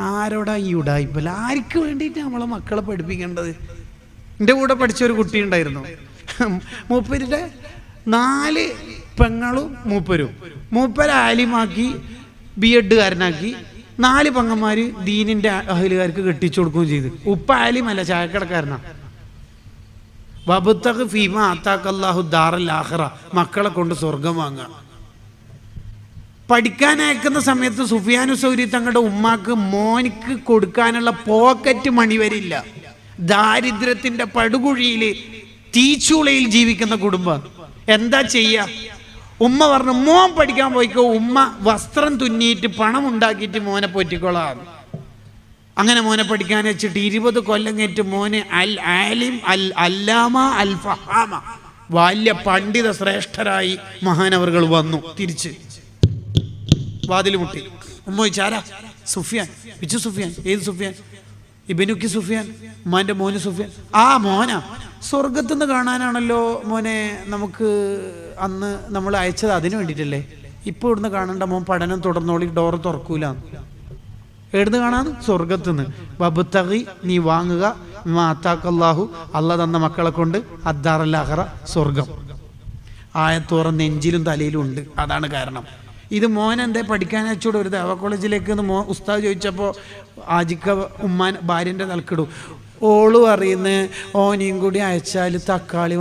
ആരോടാ ഈ ഉടായിപ്പല്ല? ആർക്ക് വേണ്ടിയിട്ട് നമ്മളെ മക്കളെ പഠിപ്പിക്കേണ്ടത്? എൻ്റെ കൂടെ പഠിച്ചൊരു കുട്ടി ഉണ്ടായിരുന്നു. മൂപ്പരുടെ 4 പെങ്ങളും മൂപ്പര ആലിമാക്കി B.Ed കാരനാക്കി 4 പെങ്ങന്മാർ ദീനിൻ്റെ അഹലുകാർക്ക് കെട്ടിച്ചു കൊടുക്കുകയും ചെയ്തു. ഉപ്പ ആലിമല്ല, ചായക്കടക്കാരനാ. വബത്തഖ് ഫീമാ ആതാക്കല്ലാഹു ദാറൽ ആഖിറ, മക്കളെ കൊണ്ട് സ്വർഗം വാങ്ങുക. പഠിക്കാൻ അയക്കുന്ന സമയത്ത് സുഫിയാനു സൗരി തങ്ങളുടെ ഉമ്മാക്ക് മോനിക്ക് കൊടുക്കാനുള്ള പോക്കറ്റ് മണി വരില്ല. ദാരിദ്ര്യത്തിന്റെ പടുകുഴിയിൽ തീച്ചൂളയിൽ ജീവിക്കുന്ന കുടുംബം. എന്താ ചെയ്യുക? ഉമ്മ പറഞ്ഞു, മോൻ പഠിക്കാൻ പോയിക്കോ, ഉമ്മ വസ്ത്രം തുന്നിയിട്ട് പണം ഉണ്ടാക്കിയിട്ട് മോനെ പോറ്റിക്കോളാം. അങ്ങനെ മോനെ പഠിക്കാൻ വെച്ചിട്ട് 20 കൊല്ലം കഴിഞ്ഞിട്ട് മോനെ അൽ ആലിം അൽ അല്ലാമ അൽ ഫഹാമ, വലിയ പണ്ഡിത ശ്രേഷ്ഠരായി മഹാനവറുകൾ വന്നു. തിരിച്ച് വാതിൽ മുട്ടി. ഉമ്മ ചോദിച്ചാരാ? സുഫിയാൻ. പിച്ചു സുഫിയാൻ? ഏത് സുഫിയാൻ? ഇബ്നുക്കി സുഫിയാൻ, ഉമ്മാൻ്റെ മോന് സുഫിയാൻ. ആ മോനാ, സ്വർഗത്തുനിന്ന് കാണാനാണല്ലോ മോനെ നമുക്ക് അന്ന് നമ്മൾ അയച്ചത്, അതിന് വേണ്ടിയിട്ടല്ലേ. ഇപ്പോൾ ഇവിടുന്ന് കാണണ്ട, മോൻ പഠനം തുടർന്നോളി, ഡോറ് തുറക്കൂല. എവിടുന്ന് കാണാന്ന്? സ്വർഗത്തുനിന്ന്. വബ്തഗി, നീ വാങ്ങുക, മാതാക്കല്ലാഹു, അള്ളാഹ് തന്ന മക്കളെ കൊണ്ട്, അദ്ദാറൽ ആഖിറ, സ്വർഗം. ആയത്തോറ നെഞ്ചിലും തലയിലും ഉണ്ട്. അതാണ് കാരണം. ഇത് മോൻ എന്തേ പഠിക്കാൻ അയച്ചൂടെ ഒരു ദേവ കോളേജിലേക്ക് എന്ന് ഉസ്താദ് ചോദിച്ചപ്പോൾ ആജിക്ക ഉമ്മാൻ ഭാര്യൻ്റെ തലക്കിടും. ഓള് പറയുന്നത് ഓനെയും കൂടി അയച്ചാൽ തക്കാളി